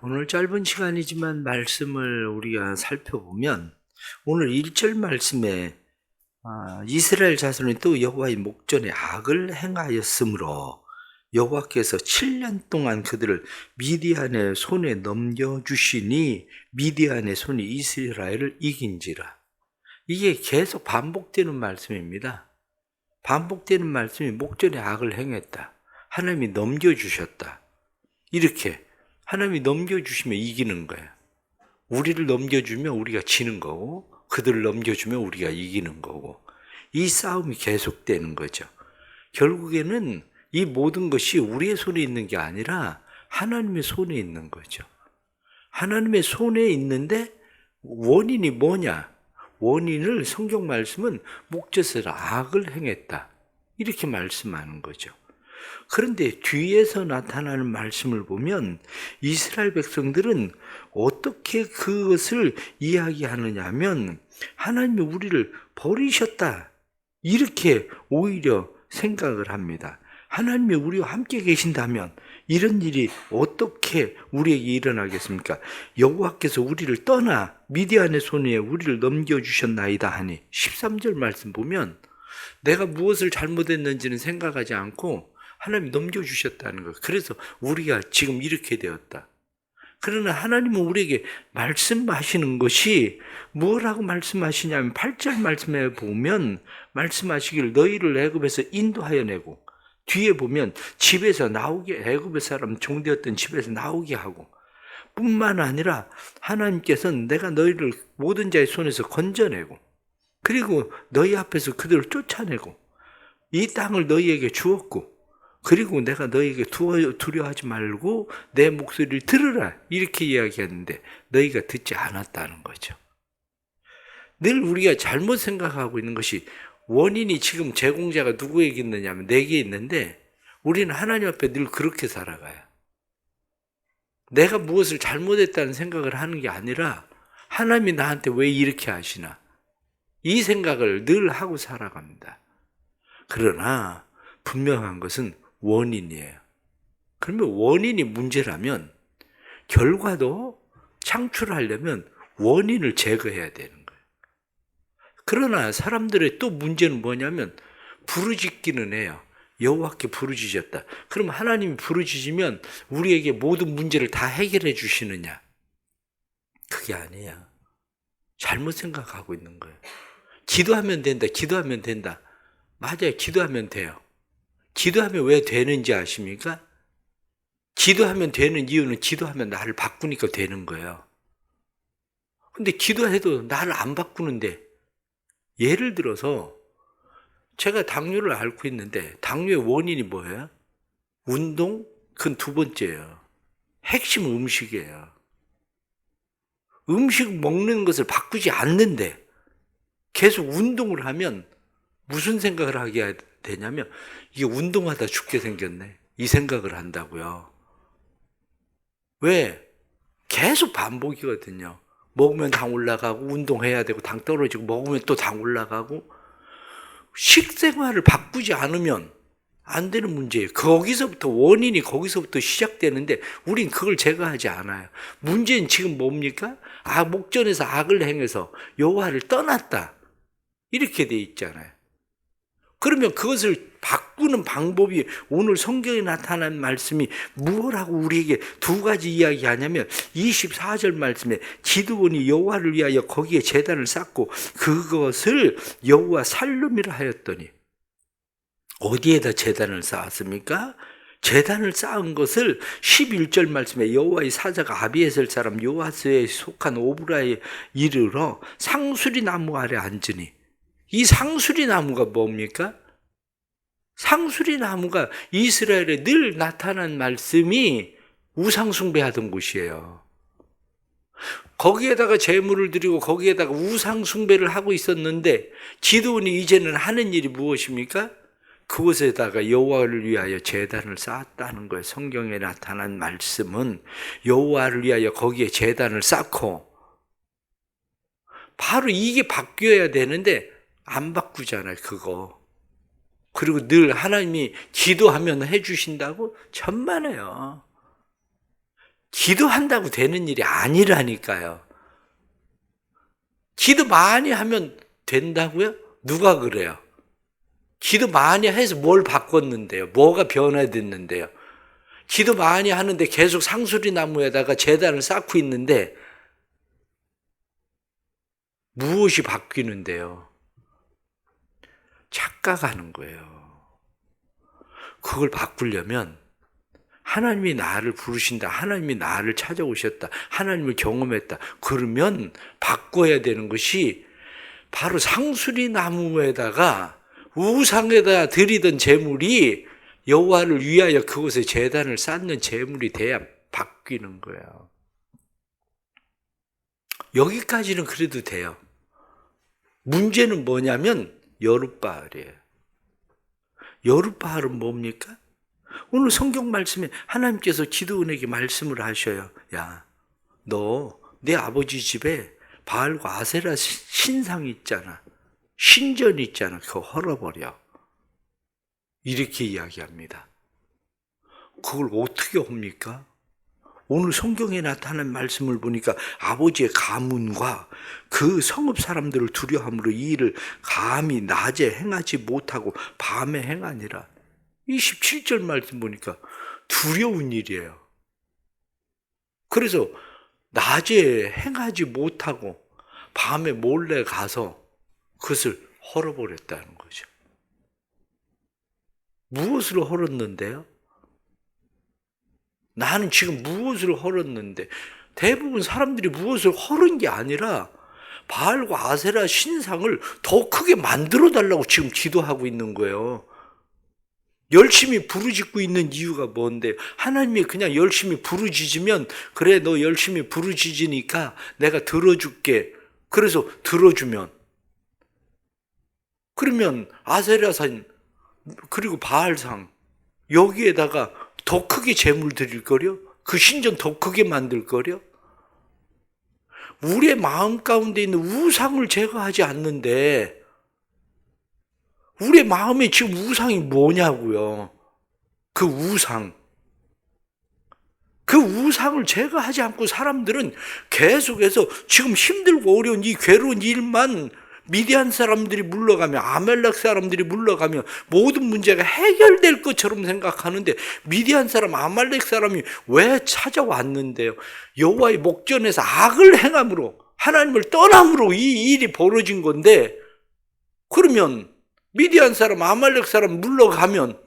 오늘 짧은 시간이지만 말씀을 우리가 살펴보면 오늘 1절 말씀에 이스라엘 자손이 또 여호와의 목전에 악을 행하였으므로 여호와께서 7년 동안 그들을 미디안의 손에 넘겨주시니 미디안의 손이 이스라엘을 이긴지라. 이게 계속 반복되는 말씀입니다. 반복되는 말씀이 목전에 악을 행했다. 하나님이 넘겨주셨다. 이렇게 하나님이 넘겨주시면 이기는 거예요. 우리를 넘겨주면 우리가 지는 거고 그들을 넘겨주면 우리가 이기는 거고 이 싸움이 계속되는 거죠. 결국에는 이 모든 것이 우리의 손에 있는 게 아니라 하나님의 손에 있는 거죠. 하나님의 손에 있는데 원인이 뭐냐? 원인을 성경 말씀은 목젖에서 악을 행했다. 이렇게 말씀하는 거죠. 그런데 뒤에서 나타나는 말씀을 보면 이스라엘 백성들은 어떻게 그것을 이야기하느냐 하면 하나님이 우리를 버리셨다. 이렇게 오히려 생각을 합니다. 하나님이 우리와 함께 계신다면 이런 일이 어떻게 우리에게 일어나겠습니까? 여호와께서 우리를 떠나 미디안의 손에 우리를 넘겨주셨나이다 하니 13절 말씀 보면 내가 무엇을 잘못했는지는 생각하지 않고 하나님이 넘겨주셨다는 거예요. 그래서 우리가 지금 이렇게 되었다. 그러나 하나님은 우리에게 말씀하시는 것이 뭐라고 말씀하시냐면 8절 말씀에 보면 말씀하시기를 너희를 애굽에서 인도하여 내고 뒤에 보면 집에서 나오게 애굽의 사람 종되었던 집에서 나오게 하고 뿐만 아니라 하나님께서는 내가 너희를 모든 자의 손에서 건져내고 그리고 너희 앞에서 그들을 쫓아내고 이 땅을 너희에게 주었고 그리고 내가 너희에게 두려워하지 말고 내 목소리를 들으라 이렇게 이야기했는데 너희가 듣지 않았다는 거죠. 늘 우리가 잘못 생각하고 있는 것이 원인이 지금 제공자가 누구에게 있느냐면 내게 있는데 우리는 하나님 앞에 늘 그렇게 살아가요. 내가 무엇을 잘못했다는 생각을 하는 게 아니라 하나님이 나한테 왜 이렇게 하시나 이 생각을 늘 하고 살아갑니다. 그러나 분명한 것은 원인이에요. 그러면 원인이 문제라면 결과도 창출하려면 원인을 제거해야 되는 거예요. 그러나 사람들의 또 문제는 뭐냐면 부르짖기는 해요. 여호와께 부르짖었다. 그럼 하나님이 부르짖으면 우리에게 모든 문제를 다 해결해 주시느냐? 그게 아니에요. 잘못 생각하고 있는 거예요. 기도하면 된다. 기도하면 된다. 맞아요. 기도하면 돼요. 기도하면 왜 되는지 아십니까? 기도하면 되는 이유는 기도하면 나를 바꾸니까 되는 거예요. 근데 기도해도 나를 안 바꾸는데 예를 들어서 제가 당뇨를 앓고 있는데 당뇨의 원인이 뭐예요? 운동? 그건 두 번째예요. 핵심은 음식이에요. 음식 먹는 것을 바꾸지 않는데 계속 운동을 하면 무슨 생각을 하게 되냐면 이게 운동하다 죽게 생겼네. 이 생각을 한다고요. 왜? 계속 반복이거든요. 먹으면 당 올라가고 운동해야 되고 당 떨어지고 먹으면 또 당 올라가고 식생활을 바꾸지 않으면 안 되는 문제예요. 거기서부터 원인이 거기서부터 시작되는데 우린 그걸 제거하지 않아요. 문제는 지금 뭡니까? 목전에서 악을 행해서 여호와를 떠났다. 이렇게 돼 있잖아요. 그러면 그것을 바꾸는 방법이 오늘 성경에 나타난 말씀이 무엇하고 우리에게 두 가지 이야기하냐면 24절 말씀에 기드온이 여호와를 위하여 거기에 제단을 쌓고 그것을 여호와 살름이라 하였더니 어디에다 제단을 쌓았습니까? 제단을 쌓은 것을 11절 말씀에 여호와의 사자가 아비에셀 사람 요아스에 속한 오브라에 이르러 상수리 나무 아래 앉으니 이 상수리 나무가 뭡니까? 상수리 나무가 이스라엘에 늘 나타난 말씀이 우상숭배하던 곳이에요. 거기에다가 제물을 드리고 거기에다가 우상숭배를 하고 있었는데 기드온이 이제는 하는 일이 무엇입니까? 그곳에다가 여호와를 위하여 제단을 쌓았다는 거예요. 성경에 나타난 말씀은 여호와를 위하여 거기에 제단을 쌓고 바로 이게 바뀌어야 되는데 안 바꾸잖아요, 그거. 그리고 늘 하나님이 기도하면 해주신다고? 천만에요. 기도한다고 되는 일이 아니라니까요. 기도 많이 하면 된다고요? 누가 그래요? 기도 많이 해서 뭘 바꿨는데요? 뭐가 변화됐는데요? 기도 많이 하는데 계속 상수리 나무에다가 제단을 쌓고 있는데 무엇이 바뀌는데요? 착각하는 거예요. 그걸 바꾸려면 하나님이 나를 부르신다. 하나님이 나를 찾아오셨다. 하나님을 경험했다. 그러면 바꿔야 되는 것이 바로 상수리 나무에다가 우상에다 드리던 제물이 여호와를 위하여 그곳에 제단을 쌓는 제물이 돼야 바뀌는 거예요. 여기까지는 그래도 돼요. 문제는 뭐냐면 여룻바알이에요. 여룻바알은 뭡니까? 오늘 성경 말씀에 하나님께서 기드온에게 말씀을 하셔요. 야, 너 내 아버지 집에 바알과 아세라 신상 있잖아. 신전 있잖아. 그거 헐어버려. 이렇게 이야기합니다. 그걸 어떻게 합니까? 오늘 성경에 나타난 말씀을 보니까 아버지의 가문과 그 성읍 사람들을 두려함으로 이 일을 감히 낮에 행하지 못하고 밤에 행하니라. 27절 말씀 보니까 두려운 일이에요. 그래서 낮에 행하지 못하고 밤에 몰래 가서 그것을 헐어버렸다는 거죠. 무엇으로 헐었는데요? 나는 지금 무엇을 헐었는데, 대부분 사람들이 무엇을 헐은 게 아니라 바알과 아세라 신상을 더 크게 만들어 달라고 지금 기도하고 있는 거예요. 열심히 부르짖고 있는 이유가 뭔데? 하나님이 그냥 열심히 부르짖으면 그래 너 열심히 부르짖으니까 내가 들어줄게. 그래서 들어주면 그러면 아세라산 그리고 바알상 여기에다가 더 크게 제물 드릴 거려? 그 신전 더 크게 만들 거려? 우리의 마음 가운데 있는 우상을 제거하지 않는데 우리의 마음에 지금 우상이 뭐냐고요. 그 우상. 그 우상을 제거하지 않고 사람들은 계속해서 지금 힘들고 어려운 이 괴로운 일만 미디안 사람들이 물러가면 아멜렉 사람들이 물러가면 모든 문제가 해결될 것처럼 생각하는데 미디안 사람 아말렉 사람이 왜 찾아왔는데요? 여호와의 목전에서 악을 행함으로 하나님을 떠남으로 이 일이 벌어진 건데 그러면 미디안 사람 아말렉 사람 물러가면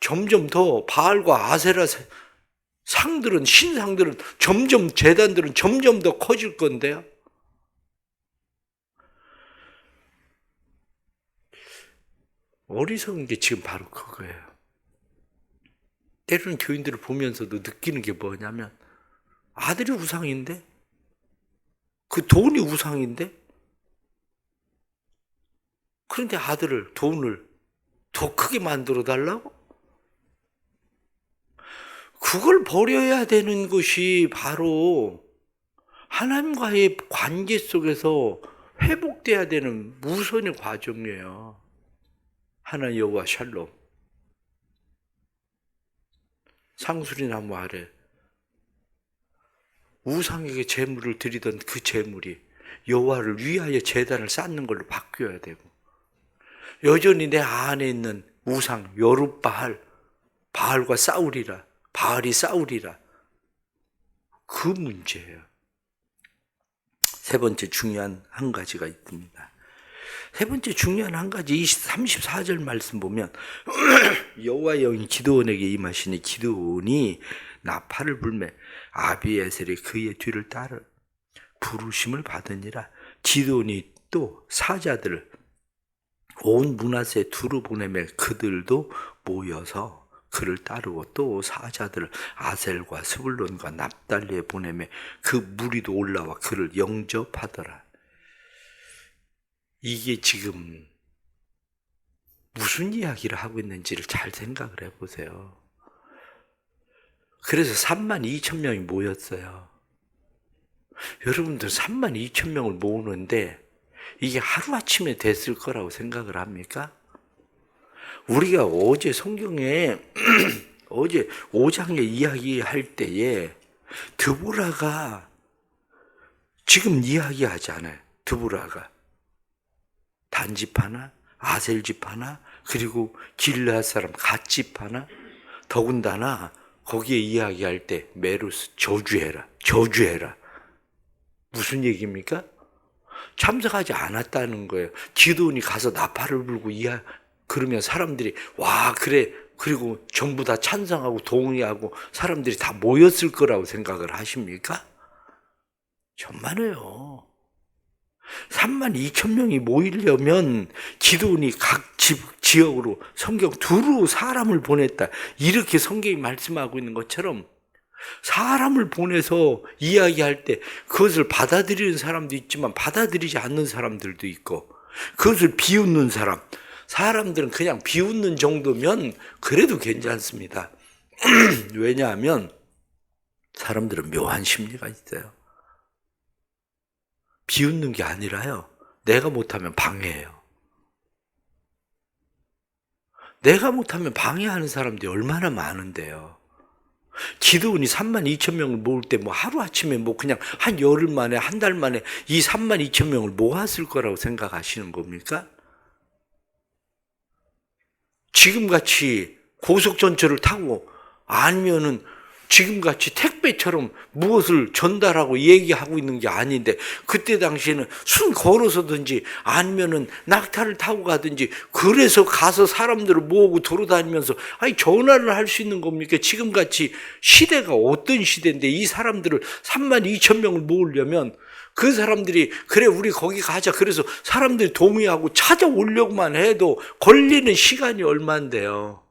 점점 더 바알과 아세라 상들은 신상들은 점점 제단들은 점점 더 커질 건데요. 어리석은 게 지금 바로 그거예요. 때로는 교인들을 보면서도 느끼는 게 뭐냐면 아들이 우상인데 그 돈이 우상인데 그런데 아들을 돈을 더 크게 만들어 달라고? 그걸 버려야 되는 것이 바로 하나님과의 관계 속에서 회복돼야 되는 우선의 과정이에요. 하나님 여호와 샬롬. 상수리 나무 아래 우상에게 제물을 드리던 그 제물이 여호와를 위하여 제단을 쌓는 걸로 바뀌어야 되고 여전히 내 안에 있는 우상 여룻바알 바알과 싸우리라 바알이 싸우리라 그 문제예요. 세 번째 중요한 한 가지가 있습니다. 세 번째 중요한 한 가지 34절 말씀 보면 여호와의 영이 기드온에게 임하시니 기드온이 나팔을 불매 아비에셀이 그의 뒤를 따르 부르심을 받으니라. 기드온이 또 사자들을 온 므낫세 두루 보내매 그들도 모여서 그를 따르고 또 사자들을 아셀과 스불론과 납달리에 보내매 그 무리도 올라와 그를 영접하더라. 이게 지금 무슨 이야기를 하고 있는지를 잘 생각을 해보세요. 그래서 32,000명이 모였어요. 여러분들 32,000명을 모으는데 이게 하루아침에 됐을 거라고 생각을 합니까? 우리가 어제 성경에 어제 5장에 이야기할 때에 드보라가 지금 이야기하잖아요. 드보라가 단집 하나, 아셀집 하나, 그리고 길르앗 사람 갓집 하나, 더군다나 거기에 이야기할 때 메로스 저주해라. 무슨 얘기입니까? 참석하지 않았다는 거예요. 기드온이 가서 나팔을 불고 그러면 사람들이 와 그래, 그리고 전부 다 찬성하고 동의하고 사람들이 다 모였을 거라고 생각을 하십니까? 천만에요. 32,000명이 모이려면 기드온이 각 지역으로 성경 두루 사람을 보냈다, 이렇게 성경이 말씀하고 있는 것처럼 사람을 보내서 이야기할 때 그것을 받아들이는 사람도 있지만 받아들이지 않는 사람들도 있고, 그것을 비웃는 사람들은 그냥 비웃는 정도면 그래도 괜찮습니다. 왜냐하면 사람들은 묘한 심리가 있어요. 비웃는 게 아니라요, 내가 못하면 방해해요. 내가 못하면 방해하는 사람들이 얼마나 많은데요. 기드온이 32,000명을 모을 때 하루아침에 그냥 한 열흘 만에, 한 달 만에 이 32,000명을 모았을 거라고 생각하시는 겁니까? 지금같이 고속전철을 타고 아니면은 지금같이 택배처럼 무엇을 전달하고 얘기하고 있는 게 아닌데, 그때 당시에는 순 걸어서든지 아니면은 낙타를 타고 가든지 그래서 가서 사람들을 모으고 돌아다니면서 전화를 할 수 있는 겁니까? 지금같이 시대가 어떤 시대인데 이 사람들을 32,000명을 모으려면 그 사람들이 그래 우리 거기 가자 그래서 사람들이 동의하고 찾아오려고만 해도 걸리는 시간이 얼마인데요.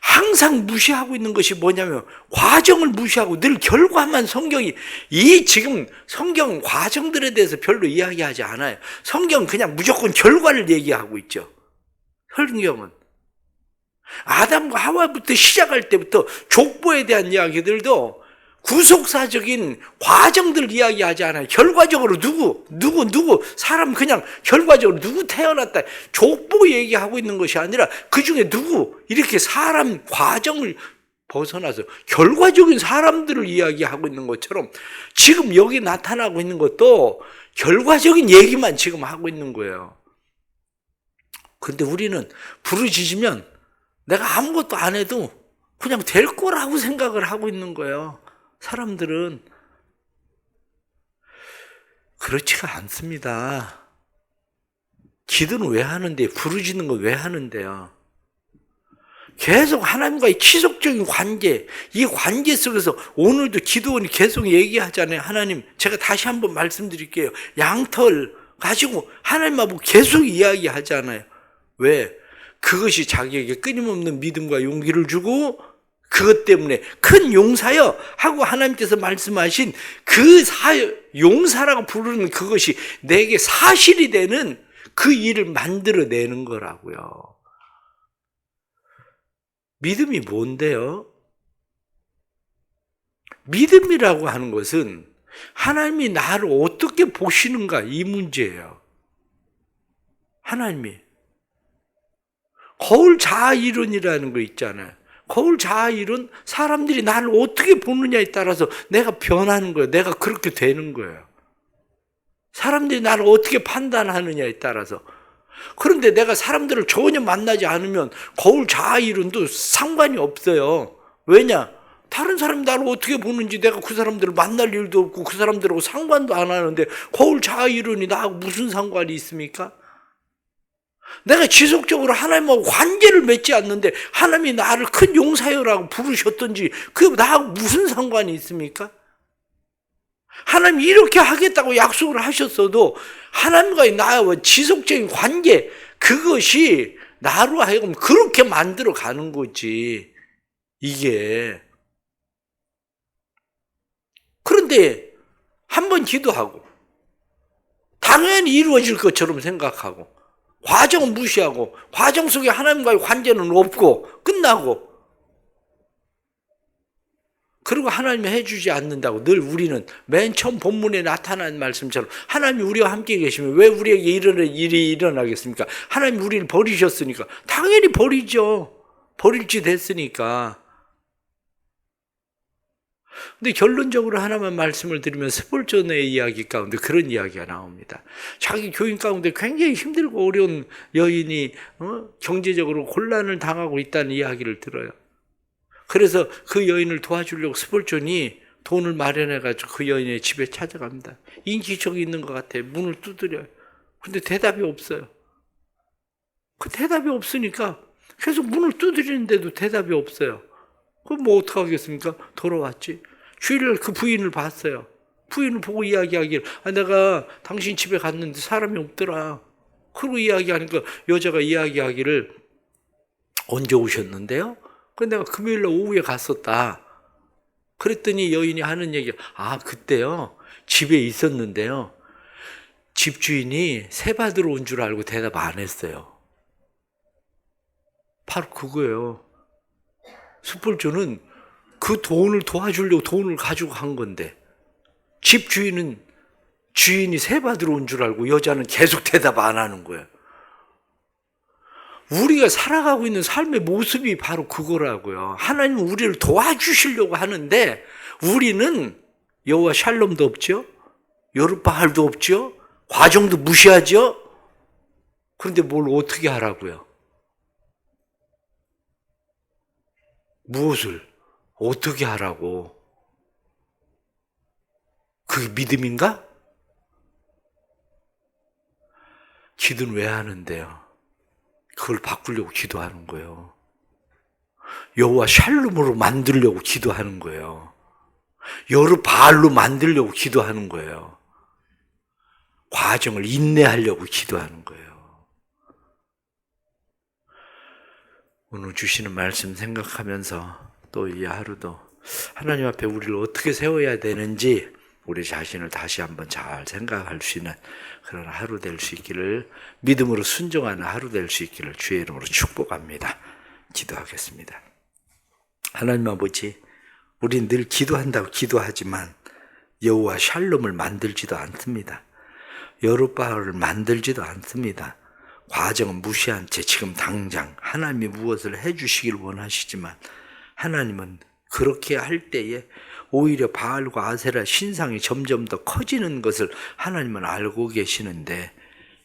항상 무시하고 있는 것이 뭐냐면 과정을 무시하고 늘 결과만 지금 성경 과정들에 대해서 별로 이야기하지 않아요. 성경은 그냥 무조건 결과를 얘기하고 있죠. 성경은 아담과 하와부터 시작할 때부터 족보에 대한 이야기들도 구속사적인 과정들 이야기하지 않아요. 결과적으로 누구 사람 그냥 결과적으로 누구 태어났다 족보 얘기하고 있는 것이 아니라 그중에 누구 이렇게 사람 과정을 벗어나서 결과적인 사람들을 이야기하고 있는 것처럼 지금 여기 나타나고 있는 것도 결과적인 얘기만 지금 하고 있는 거예요. 그런데 우리는 부르짖으면 내가 아무것도 안 해도 그냥 될 거라고 생각을 하고 있는 거예요. 사람들은 그렇지가 않습니다. 기도는 왜 하는데, 부르짖는 건 왜 하는데요? 계속 하나님과의 지속적인 관계, 이 관계 속에서 오늘도 기도원이 계속 얘기하잖아요. 하나님, 제가 다시 한번 말씀드릴게요. 양털 가지고 하나님하고 계속 이야기하잖아요. 왜? 그것이 자기에게 끊임없는 믿음과 용기를 주고 그것 때문에 큰 용사여 하고 하나님께서 말씀하신 그 용사라고 부르는 그것이 내게 사실이 되는 그 일을 만들어내는 거라고요. 믿음이 뭔데요? 믿음이라고 하는 것은 하나님이 나를 어떻게 보시는가 이 문제예요. 하나님이 거울 자아 이론이라는 거 있잖아요. 거울 자아 이론, 사람들이 나를 어떻게 보느냐에 따라서 내가 변하는 거예요. 내가 그렇게 되는 거예요. 사람들이 나를 어떻게 판단하느냐에 따라서. 그런데 내가 사람들을 전혀 만나지 않으면 거울 자아 이론도 상관이 없어요. 왜냐? 다른 사람이 나를 어떻게 보는지 내가 그 사람들을 만날 일도 없고 그 사람들하고 상관도 안 하는데 거울 자아 이론이 나하고 무슨 상관이 있습니까? 내가 지속적으로 하나님하고 관계를 맺지 않는데 하나님이 나를 큰 용사여라고 부르셨던지 그게 나하고 무슨 상관이 있습니까? 하나님이 이렇게 하겠다고 약속을 하셨어도 하나님과의 나와 지속적인 관계, 그것이 나로 하여금 그렇게 만들어 가는 거지. 이게. 그런데 한번 기도하고 당연히 이루어질 것처럼 생각하고 과정은 무시하고 과정 속에 하나님과의 관계는 없고 끝나고, 그리고 하나님이 해주지 않는다고 늘 우리는 맨 처음 본문에 나타난 말씀처럼 하나님이 우리와 함께 계시면 왜 우리에게 이런 일이 일어나겠습니까? 하나님이 우리를 버리셨으니까 당연히 버리죠. 버릴 짓 했으니까. 근데 결론적으로 하나만 말씀을 드리면 스폴전의 이야기 가운데 그런 이야기가 나옵니다. 자기 교인 가운데 굉장히 힘들고 어려운 여인이 경제적으로 곤란을 당하고 있다는 이야기를 들어요. 그래서 그 여인을 도와주려고 스폴전이 돈을 마련해가지고 그 여인의 집에 찾아갑니다. 인기척이 있는 것 같아요. 문을 두드려요. 근데 대답이 없어요. 그 대답이 없으니까 계속 문을 두드리는데도 대답이 없어요. 그럼 뭐 어떡하겠습니까? 돌아왔지. 주일날 그 부인을 봤어요. 부인을 보고 이야기하기를, 내가 당신 집에 갔는데 사람이 없더라. 그러고 이야기하니까 여자가 이야기하기를, 언제 오셨는데요? 근데 내가 금요일날 오후에 갔었다. 그랬더니 여인이 하는 얘기가, 그때요, 집에 있었는데요, 집주인이 세 받으러 온 줄 알고 대답 안 했어요. 바로 그거예요. 스폴전은 그 돈을 도와주려고 돈을 가지고 간 건데, 집주인은 주인이 세 받으러 온 줄 알고 여자는 계속 대답 안 하는 거예요. 우리가 살아가고 있는 삶의 모습이 바로 그거라고요. 하나님은 우리를 도와주시려고 하는데 우리는 여호와 샬롬도 없죠. 여룻바알도 없죠. 과정도 무시하죠. 그런데 뭘 어떻게 하라고요? 무엇을 어떻게 하라고? 그게 믿음인가? 기도는 왜 하는데요? 그걸 바꾸려고 기도하는 거예요. 여호와 샬롬으로 만들려고 기도하는 거예요. 여룻바알로 만들려고 기도하는 거예요. 과정을 인내하려고 기도하는 거예요. 오늘 주시는 말씀 생각하면서 또 이 하루도 하나님 앞에 우리를 어떻게 세워야 되는지 우리 자신을 다시 한번 잘 생각할 수 있는 그런 하루 될 수 있기를, 믿음으로 순종하는 하루 될 수 있기를 주의 이름으로 축복합니다. 기도하겠습니다. 하나님 아버지, 우린 늘 기도한다고 기도하지만 여호와 샬롬을 만들지도 않습니다. 여룻바알을 만들지도 않습니다. 과정은 무시한 채 지금 당장 하나님이 무엇을 해주시길 원하시지만 하나님은 그렇게 할 때에 오히려 바알과 아세라 신상이 점점 더 커지는 것을 하나님은 알고 계시는데,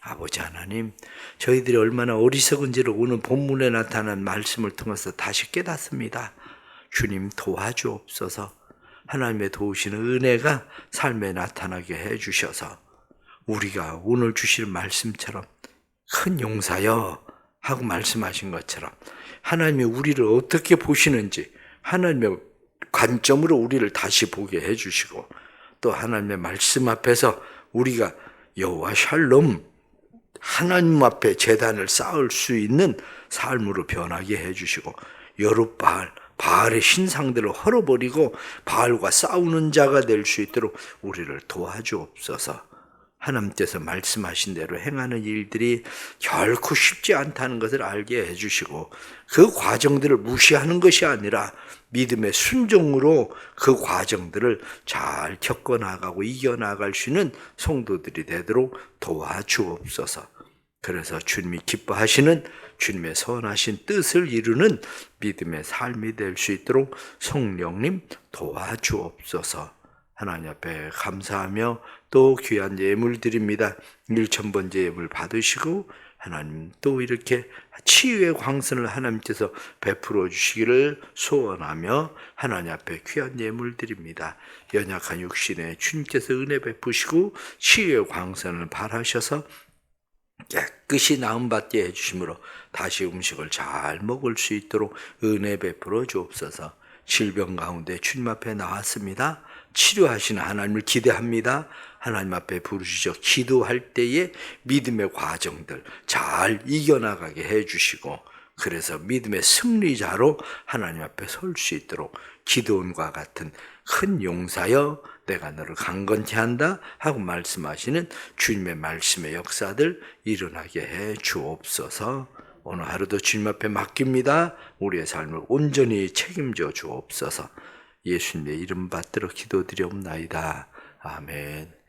아버지 하나님, 저희들이 얼마나 어리석은지를 오늘 본문에 나타난 말씀을 통해서 다시 깨닫습니다. 주님 도와주옵소서. 하나님의 도우시는 은혜가 삶에 나타나게 해주셔서 우리가 오늘 주실 말씀처럼 큰 용사여 하고 말씀하신 것처럼 하나님이 우리를 어떻게 보시는지 하나님의 관점으로 우리를 다시 보게 해주시고, 또 하나님의 말씀 앞에서 우리가 여호와 샬롬, 하나님 앞에 제단을 쌓을 수 있는 삶으로 변하게 해주시고, 여룻바알, 바알의 신상들을 헐어버리고 바알과 싸우는 자가 될 수 있도록 우리를 도와주옵소서. 하나님께서 말씀하신 대로 행하는 일들이 결코 쉽지 않다는 것을 알게 해주시고, 그 과정들을 무시하는 것이 아니라 믿음의 순종으로 그 과정들을 잘 겪어나가고 이겨나갈 수 있는 성도들이 되도록 도와주옵소서. 그래서 주님이 기뻐하시는 주님의 선하신 뜻을 이루는 믿음의 삶이 될 수 있도록 성령님 도와주옵소서. 하나님 앞에 감사하며 또 귀한 예물 드립니다. 1000번째 예물 받으시고 하나님 또 이렇게 치유의 광선을 하나님께서 베풀어 주시기를 소원하며 하나님 앞에 귀한 예물 드립니다. 연약한 육신에 주님께서 은혜 베푸시고 치유의 광선을 발하셔서 깨끗이 나음받게 해주심으로 다시 음식을 잘 먹을 수 있도록 은혜 베풀어 주옵소서. 질병 가운데 주님 앞에 나왔습니다. 치료하시는 하나님을 기대합니다. 하나님 앞에 부르시죠. 기도할 때에 믿음의 과정들 잘 이겨나가게 해주시고, 그래서 믿음의 승리자로 하나님 앞에 설 수 있도록 기도원과 같은 큰 용사여 내가 너를 강건케 한다 하고 말씀하시는 주님의 말씀의 역사들 일어나게 해 주옵소서. 오늘 하루도 주님 앞에 맡깁니다. 우리의 삶을 온전히 책임져 주옵소서. 예수님의 이름 받들어 기도드리옵나이다. 아멘.